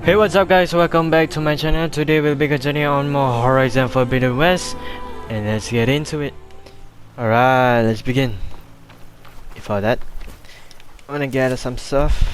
Hey, what's up guys, welcome back to my channel. Today we'll be continuing on more Horizon Forbidden West, and let's get into it. Alright, let's begin. Before that, I'm gonna gather some stuff.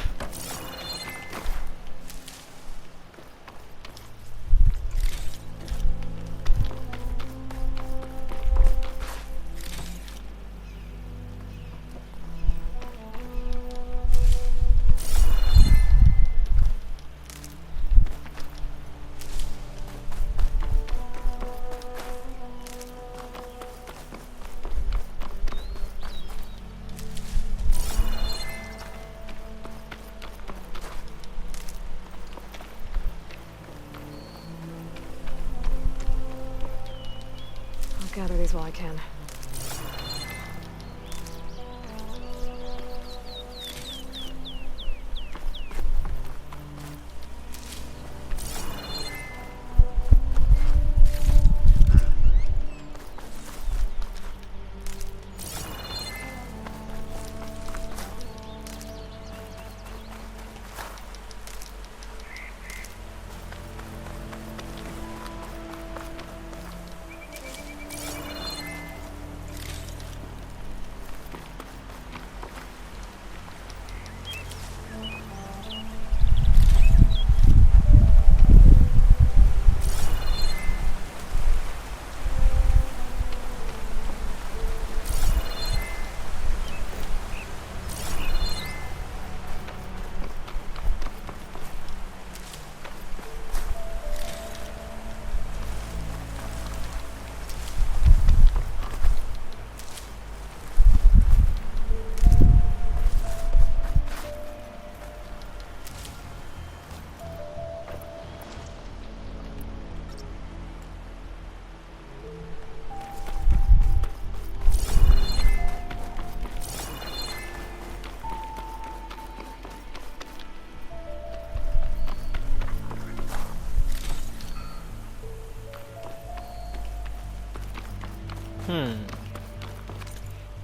I'll gather these while I can.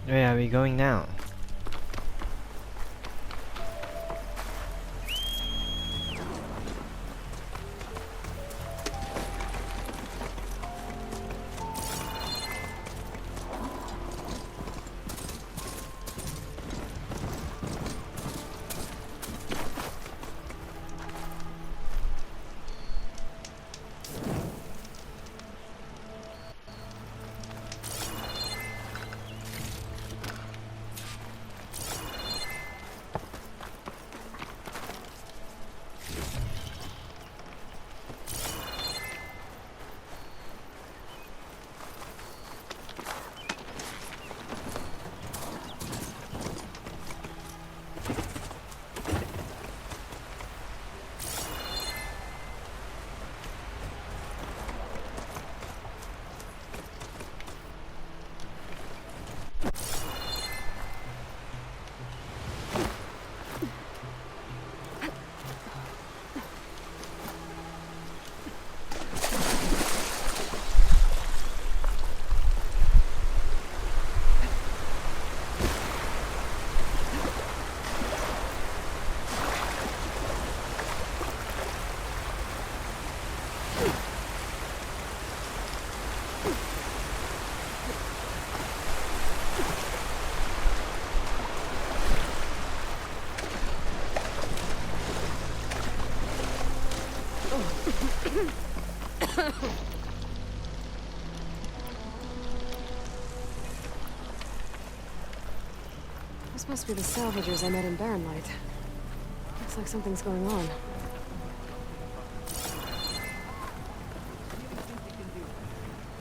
Where are we going now? This must be the salvagers I met in Barren Light. Looks like something's going on.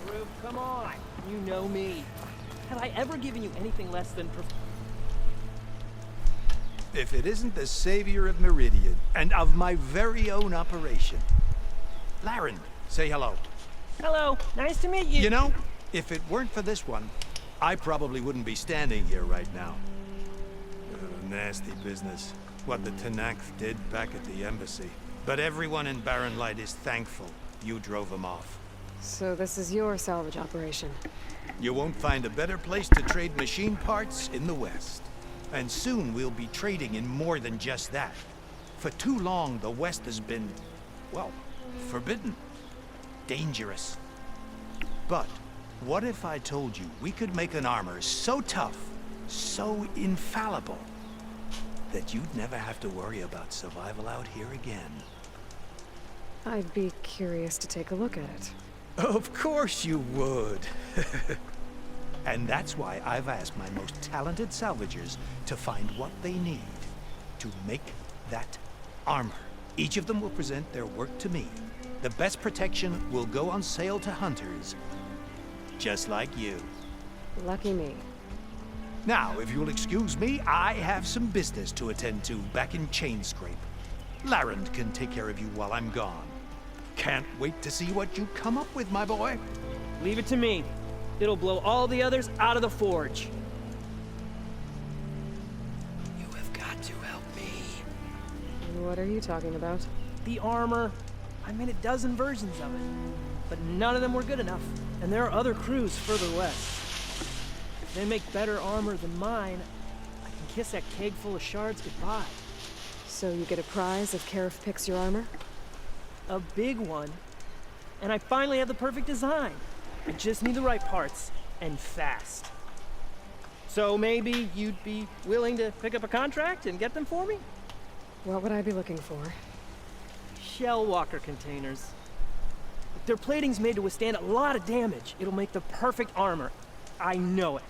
Rube, come on! You know me. Have I ever given you anything less than If it isn't the savior of Meridian, and of my very own operation. Laren, say hello. Hello, nice to meet you. You know, if it weren't for this one, I probably wouldn't be standing here right now. Nasty business, what the Tenakth did back at the embassy. But everyone in Barren Light is thankful you drove them off. So this is your salvage operation. You won't find a better place to trade machine parts in the West. And soon we'll be trading in more than just that. For too long, the West has been well, forbidden. Dangerous. But what if I told you we could make an armor so tough, so infallible, that you'd never have to worry about survival out here again? I'd be curious to take a look at it. Of course you would. And that's why I've asked my most talented salvagers to find what they need to make that armor. Each of them will present their work to me. The best protection will go on sale to hunters, just like you. Lucky me. Now, if you'll excuse me, I have some business to attend to back in Chainscrape. Larend can take care of you while I'm gone. Can't wait to see what you come up with, my boy. Leave it to me. It'll blow all the others out of the forge. You have got to help me. What are you talking about? The armor. I made a dozen versions of it, but none of them were good enough. And there are other crews further west. If they make better armor than mine, I can kiss that keg full of shards goodbye. So you get a prize if Karif picks your armor? A big one. And I finally have the perfect design. I just need the right parts, and fast. So maybe you'd be willing to pick up a contract and get them for me? What would I be looking for? Shell walker containers. If their plating's made to withstand a lot of damage, it'll make the perfect armor. I know it.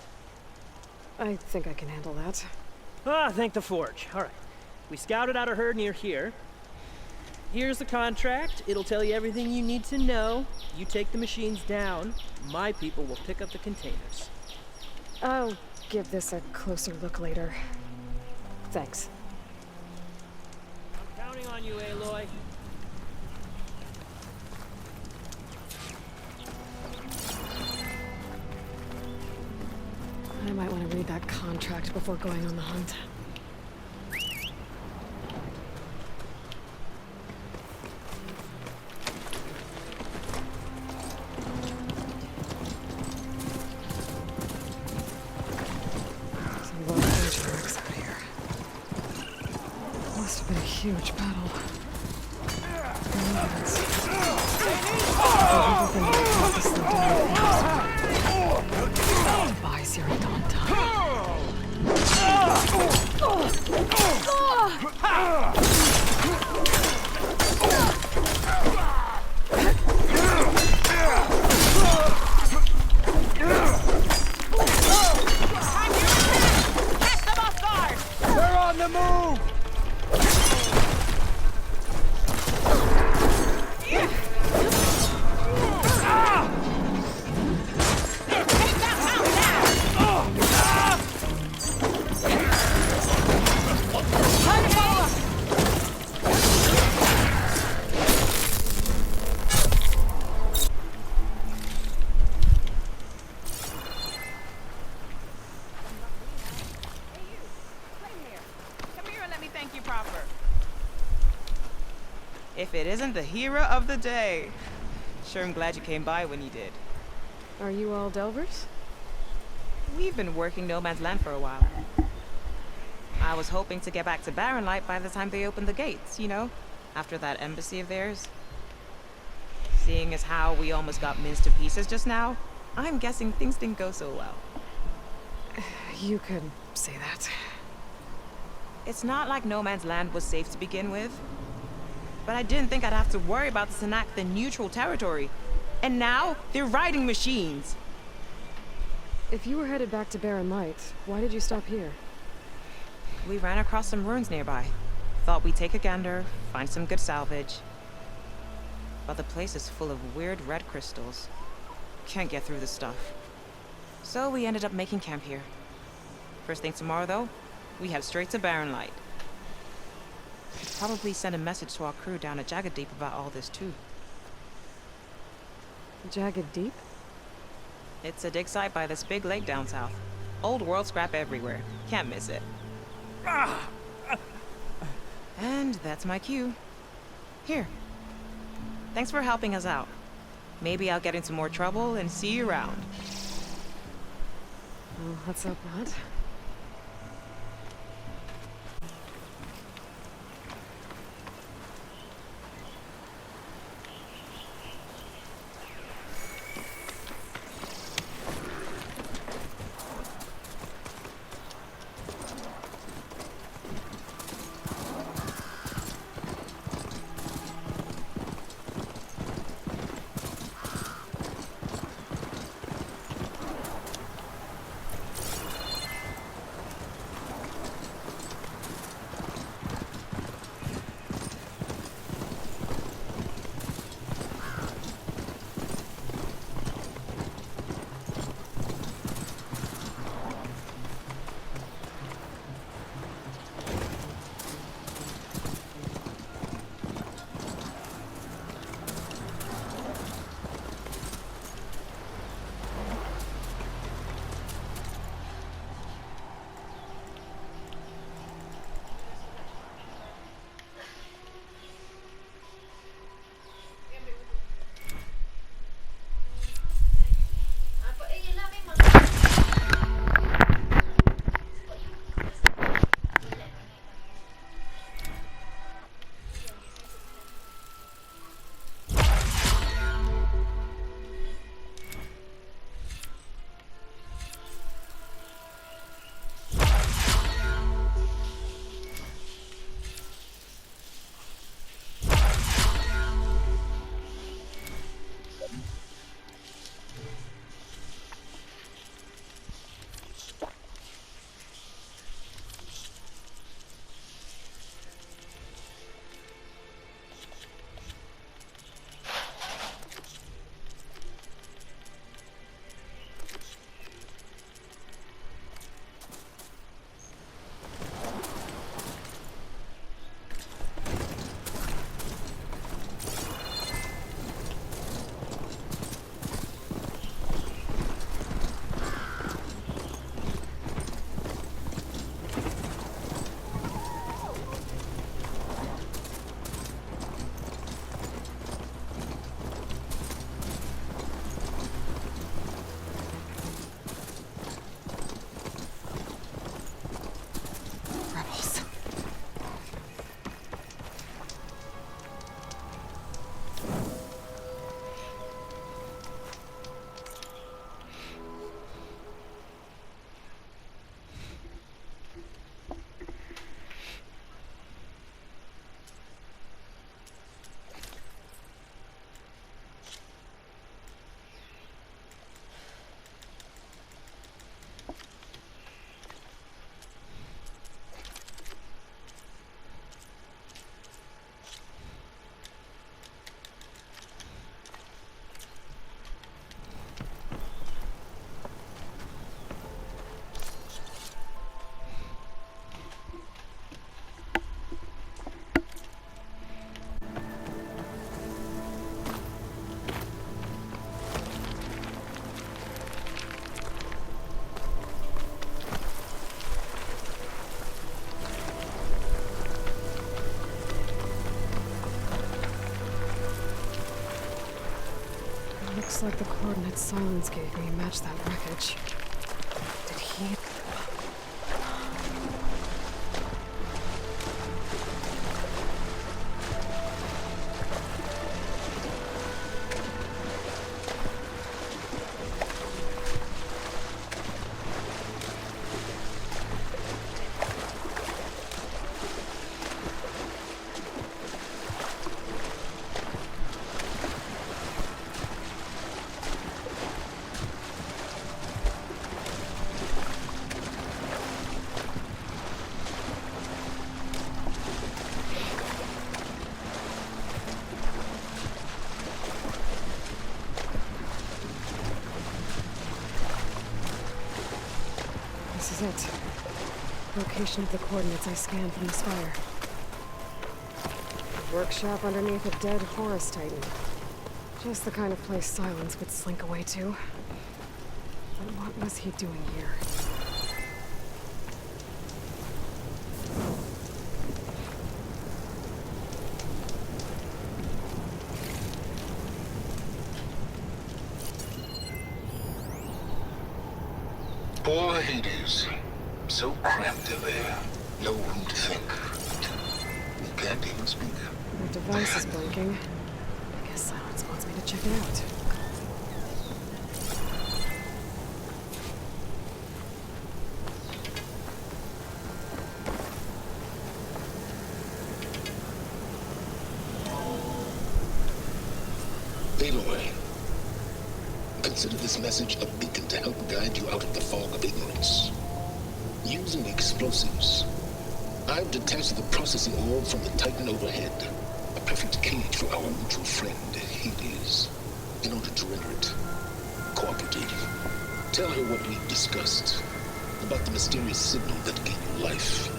I think I can handle that. Ah, thank the forge. All right. We scouted out a herd near here. Here's the contract. It'll tell you everything you need to know. You take the machines down. My people will pick up the containers. I'll give this a closer look later. Thanks. I'm counting on you, Aloy. I might want to read that contract before going on the hunt. There's a lot of danger marks out here. Must have been a huge battle. Goodbye, Siradonta. They're on the move! If it isn't the hero of the day. Sure, I'm glad you came by when you did. Are you all Delvers? We've been working No Man's Land for a while. I was hoping to get back to Barrenlight by the time they opened the gates, you know? After that embassy of theirs. Seeing as how we almost got minced to pieces just now, I'm guessing things didn't go so well. You could say that. It's not like No Man's Land was safe to begin with. But I didn't think I'd have to worry about the Snack, the neutral territory. And now, they're riding machines. If you were headed back to Barren Light, why did you stop here? We ran across some ruins nearby. Thought we'd take a gander, find some good salvage. But the place is full of weird red crystals. Can't get through the stuff. So we ended up making camp here. First thing tomorrow, though, we head straight to Barren Light. Could probably send a message to our crew down at Jagged Deep about all this, too. Jagged Deep? It's a dig site by this big lake down south. Old world scrap everywhere. Can't miss it. And that's my cue. Here. Thanks for helping us out. Maybe I'll get into more trouble and see you around. Well, let's hope not. Looks like the coordinates Silence gave me match that wreckage. Did he... This is it. Location of the coordinates I scanned from the spire. A workshop underneath a dead forest titan. Just the kind of place Silence would slink away to. But what was he doing here? Poor Hades. So cramped in there. No room to think. You can't even speak. My device is blinking. I guess Silence wants me to check it out. Aloy, consider this message a beacon to help guide you out of the fog of ignorance. Using explosives, I've detached the processing orb from the Titan overhead, a perfect cage for our mutual friend, Hades, in order to render it cooperative. Tell her what we've discussed about the mysterious signal that gave you life.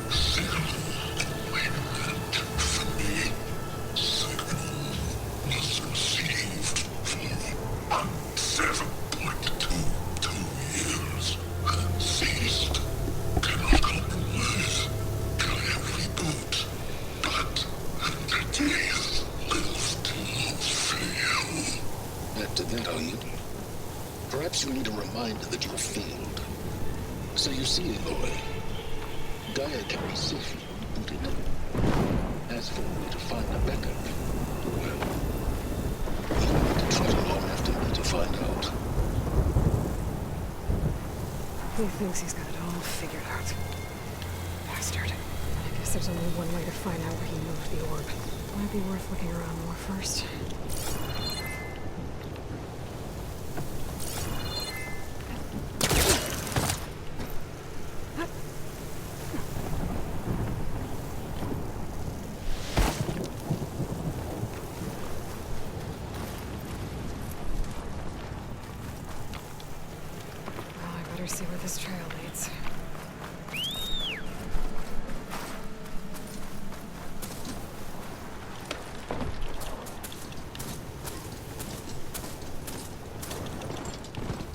After that, are you? Perhaps you need a reminder that you have failed. So you see, Aloy, Gaia can be safely rebooted. As for a way to find a backup, well, you need to trot along after me to find out. He thinks he's got it all figured out. Bastard. I guess there's only one way to find out where he moved the orb. Might be worth looking around more first. See where this trail leads.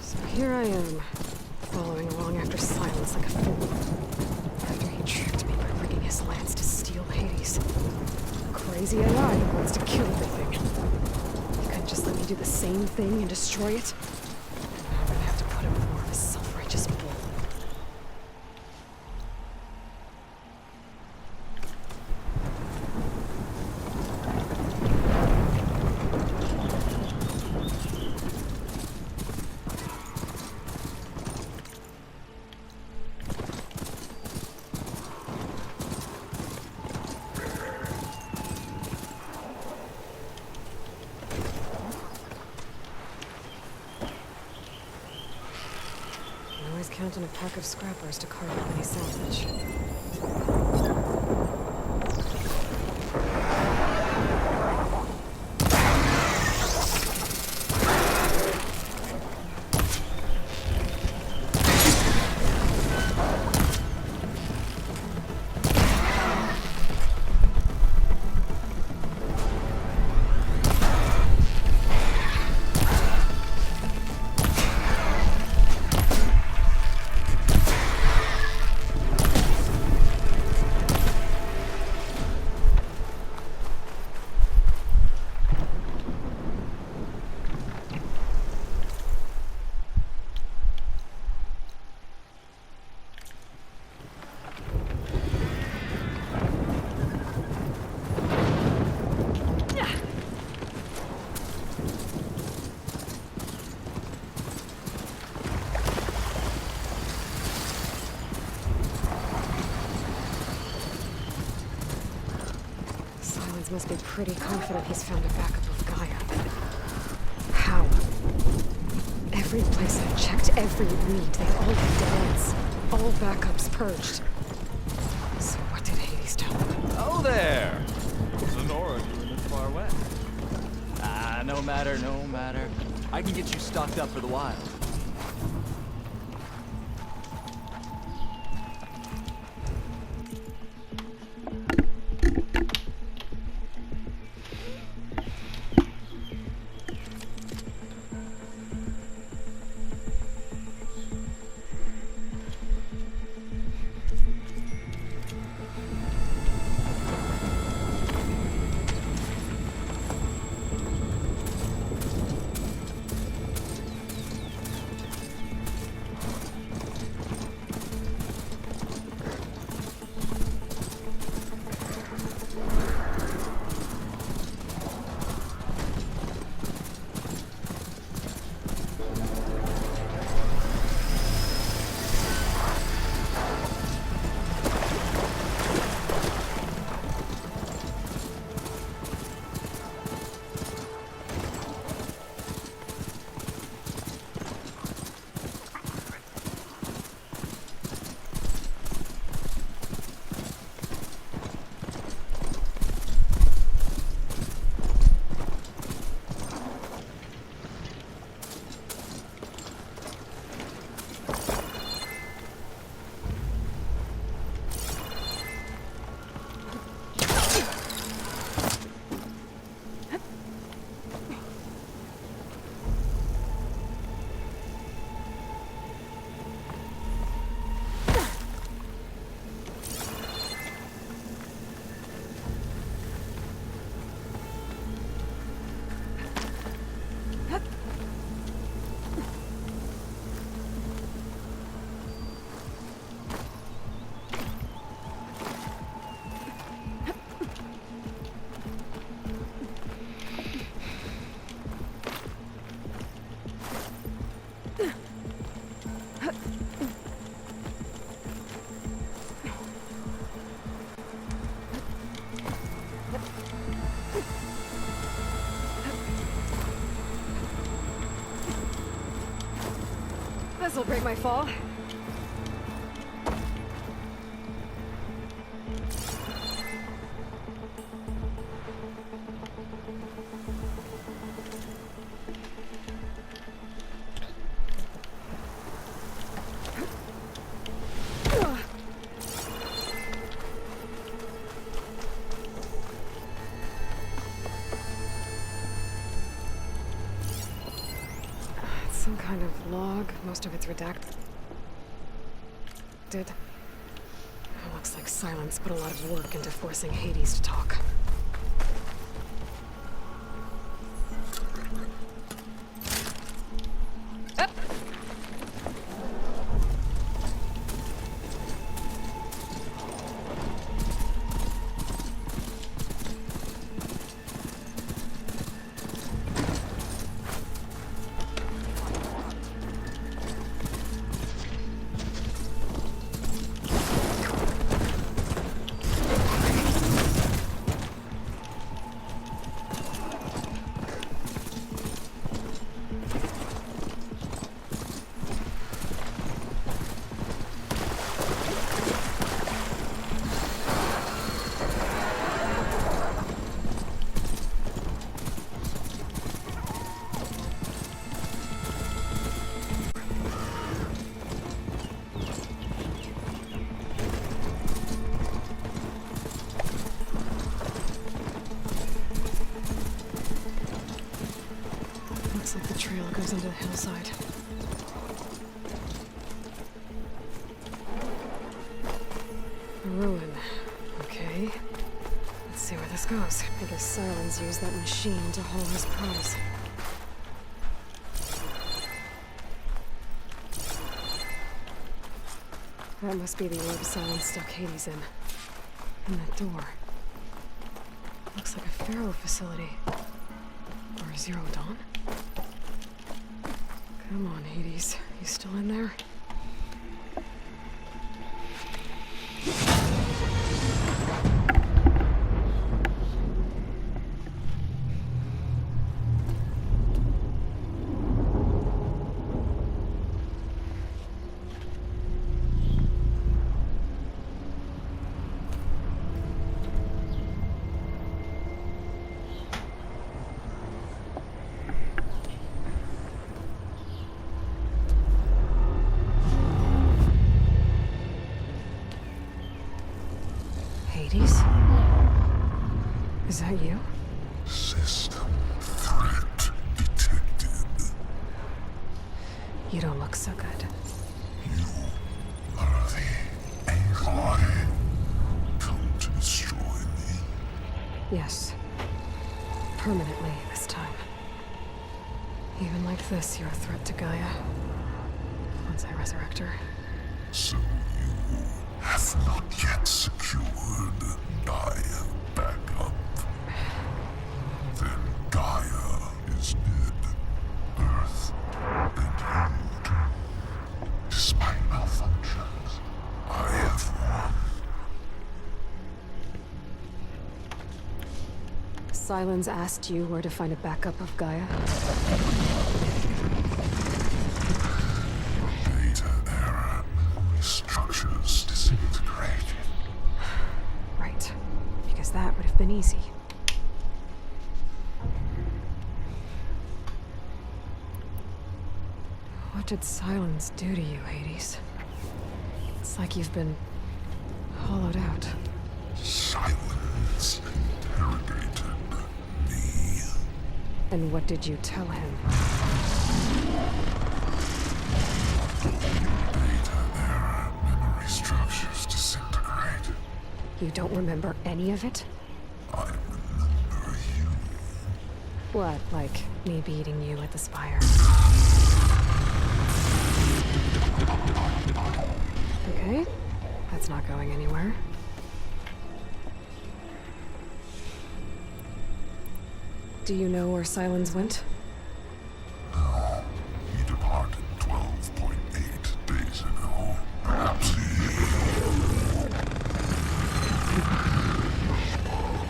So here I am, following along after Silence like a fool. After he tricked me by bringing his lance to steal Hades. Crazy AI that wants to kill everything. He couldn't just let me do the same thing and destroy it. I'm gonna have to put him in more of a self-righteous bull. Always count on a pack of scrappers to carve up any salvage. Silence must be pretty confident he's found a backup of Gaia, but how? Every place I've checked, every lead, they've all been dead ends. All backups purged. So what did Hades tell him? Oh there! Sonora doing it far west. Ah, no matter, no matter. I can get you stocked up for the wild. This'll break my fall. Some kind of log, most of it's redacted. It looks like Silence put a lot of work into forcing Hades to talk. Looks like the trail goes into the hillside. A ruin. Okay. Let's see where this goes. I guess Silence used that machine to haul his prize. That must be the orb Silence stuck Hades in. And that door. Looks like a Pharaoh facility. Or Zero Dawn? Come on, Hades. You still in there? Hades? Is that you? System threat detected. You don't look so good. You are the Aloy. Come to destroy me. Yes. Permanently this time. Even like this, you're a threat to Gaia. Once I resurrect her. So you have not yet secured Gaia back up. Then Gaia is dead. Earth and you too. Despite malfunctions, I have won. Sylens asked you where to find a backup of Gaia? Data era memory structures disintegrated. Right. Because that would have been easy. What did Sylens do to you, Hades? It's like you've been hollowed out. Silence interrogated me. And what did you tell him? Data era memory structures disintegrated. You don't remember any of it? I remember you. What, like me beating you at the Spire? Okay, that's not going anywhere. Do you know where Sylens went? No, he departed 12.8 days ago. Perhaps he...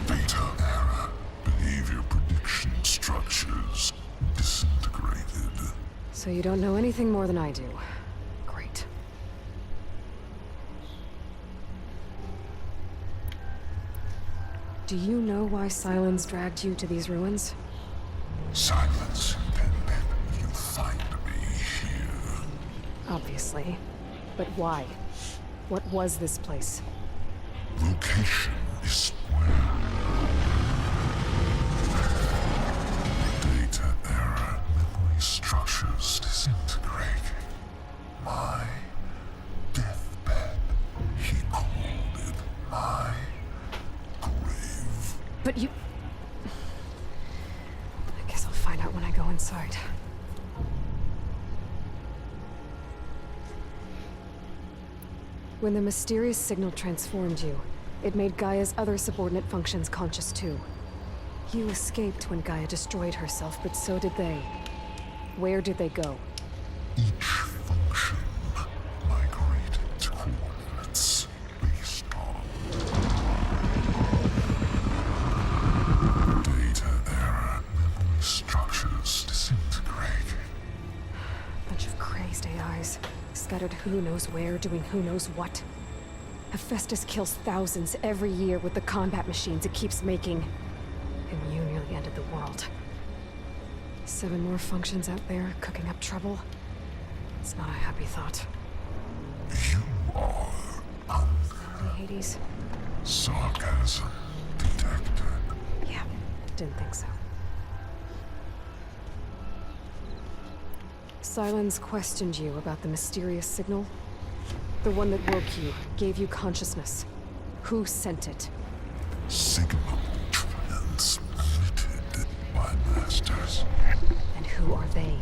Data era behavior prediction structures disintegrated. So you don't know anything more than I do. Great. Do you know why Sylens dragged you to these ruins? Silence intended you find me here. Obviously. But why? What was this place? Location is square. Data era memory structures disintegrating. My deathbed. He called it my grave. But you... I guess I'll find out when I go inside. When the mysterious signal transformed you, it made Gaia's other subordinate functions conscious too. You escaped when Gaia destroyed herself, but so did they. Where did they go? Each function migrated to coordinates based on data era memory structures disintegrating. Bunch of crazed AIs, scattered who knows where, doing who knows what. Hephaestus kills thousands every year with the combat machines it keeps making. And you nearly ended the world. 7 more functions out there, cooking up trouble. It's not a happy thought. You are Really, Hades? sarcasm detected. Yeah, didn't think so. Sylens questioned you about the mysterious signal. The one that woke you, gave you consciousness. Who sent it? Signal transmitted by masters. And who are they?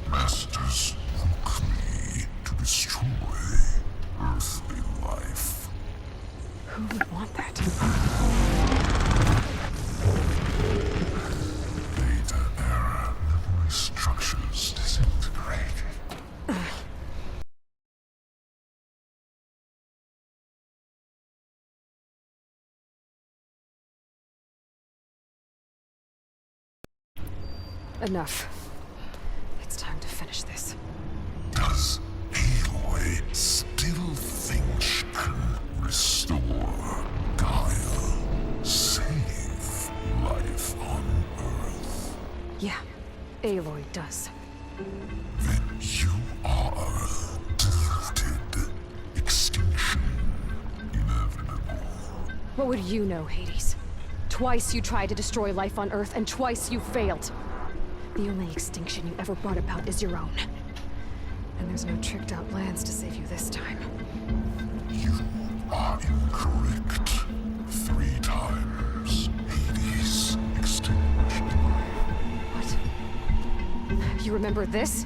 Masters woke me to destroy earthly life. Who would want that? Data era memory structures disintegrated. Enough. It's time to finish this. Does Aloy still think she can restore Gaia? Save life on Earth? Yeah, Aloy does. Then you are deleted. Extinction inevitable. What would you know, Hades? Twice you tried to destroy life on Earth, and twice you failed. The only extinction you ever brought about is your own. And there's no tricked-out lands to save you this time. You are incorrect. 3 times. Hades extinction. What? You remember this?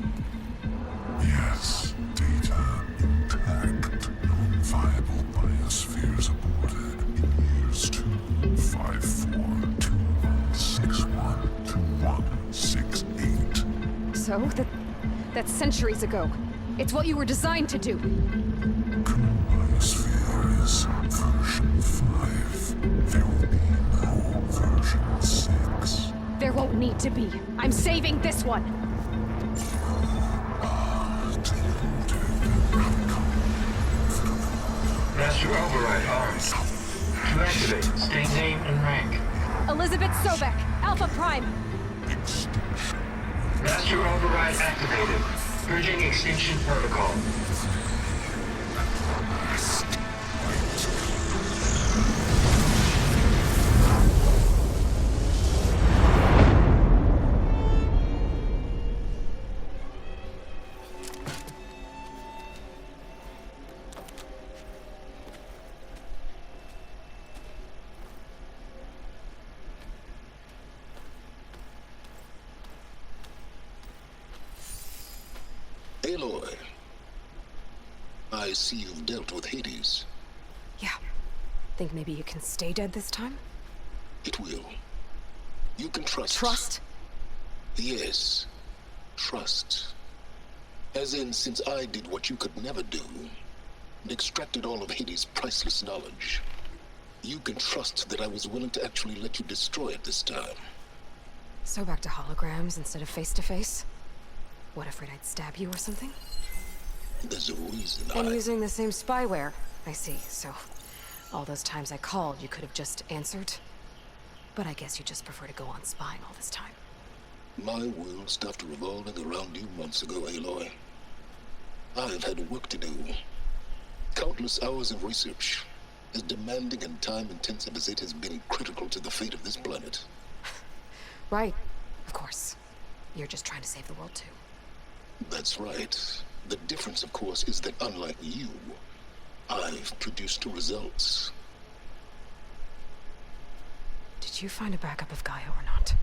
Yes, data intact. Non-viable biospheres aborted in years 254, 2161, 2168. So? That's centuries ago. It's what you were designed to do. Biosphere is version 5. There will be no version 6. There won't need to be. I'm saving this one. Master override arms. To activate, state name and rank. Elizabeth Sobek, Alpha Prime. Master override activated. Purging extinction protocol. Aloy, I see you've dealt with Hades. Yeah. Think maybe you can stay dead this time? It will. You can trust. Trust? Yes. Trust. As in, since I did what you could never do, and extracted all of Hades' priceless knowledge, you can trust that I was willing to actually let you destroy it this time. So back to holograms instead of face-to-face? What, afraid I'd stab you or something? There's a reason And using the same spyware. I see, so... all those times I called, you could have just answered? But I guess you just prefer to go on spying all this time. My world stopped revolving around you months ago, Aloy. I've had work to do. Countless hours of research, as demanding and time-intensive as it has been critical to the fate of this planet. Right. Of course. You're just trying to save the world, too. That's right. The difference, of course, is that unlike you, I've produced results. Did you find a backup of Gaia or not?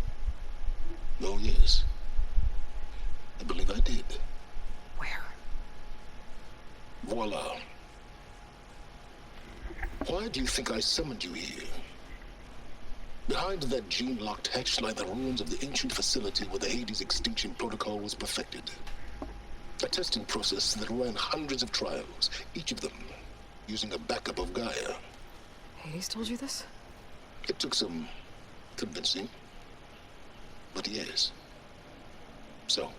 Oh, yes. I believe I did. Where? Voila. Why do you think I summoned you here? Behind that gene-locked hatch lie the ruins of the ancient facility where the Hades extinction protocol was perfected. A testing process that ran hundreds of trials, each of them using a backup of Gaia. Hades told you this? It took some convincing, but yes. So,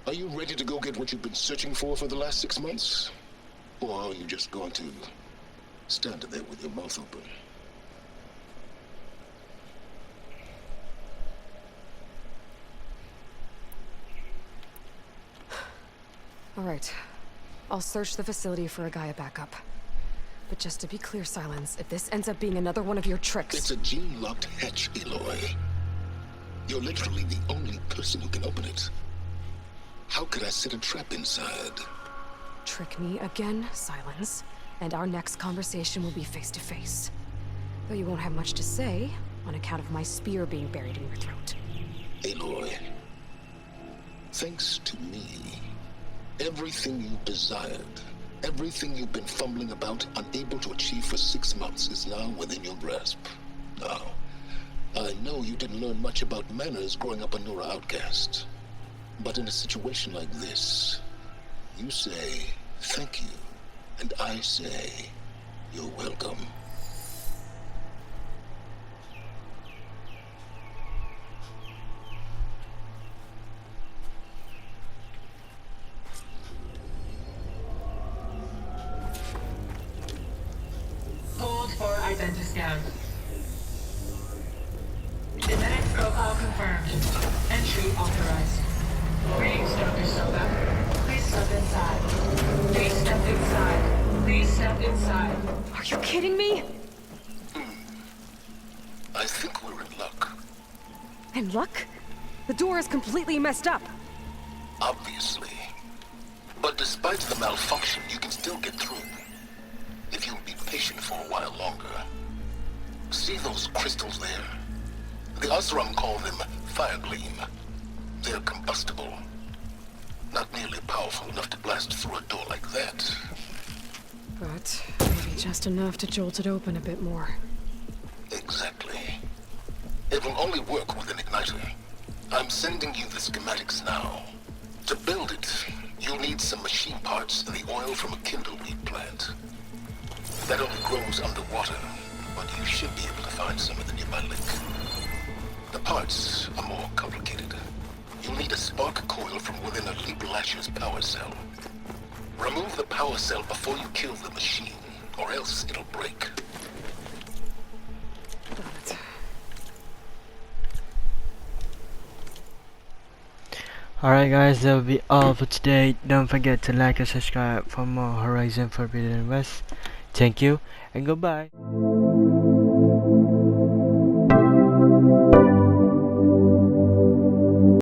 are you ready to go get what you've been searching for the last 6 months? Or are you just going to stand there with your mouth open? All right. I'll search the facility for a Gaia backup. But just to be clear, Silence, if this ends up being another one of your tricks... It's a gene-locked hatch, Aloy. You're literally the only person who can open it. How could I set a trap inside? Trick me again, Silence, and our next conversation will be face-to-face. Though you won't have much to say, on account of my spear being buried in your throat. Aloy, thanks to me, everything you desired, everything you've been fumbling about, unable to achieve for 6 months, is now within your grasp. Now, I know you didn't learn much about manners growing up a Nora outcast. But in a situation like this, you say, thank you, and I say, you're welcome. Hold for identiscan. Genetic profile confirmed. Entry authorized. Greetings, Dr. Sobek. Please step inside. Please step inside. Please step inside. Are you kidding me? I think we're in luck. In luck? The door is completely messed up. Obviously. But despite the malfunction, you can still get through. If you'll be patient for a while longer. See those crystals there? The Osram call them Firegleam. They're combustible. Not nearly powerful enough to blast through a door like that. But maybe just enough to jolt it open a bit more. Exactly. It will only work with an igniter. I'm sending you the schematics now. To build it, you'll need some machine parts and the oil from a kindleweed plant. That only grows underwater, but you should be able to find some at the nearby lake. The parts are more complicated. You'll need a spark coil from within a Leap Lasher's power cell. Remove the power cell before you kill the machine, or else it'll break. Got it. Alright guys, that'll be all for today. Don't forget to like and subscribe for more Horizon Forbidden West. Thank you and goodbye.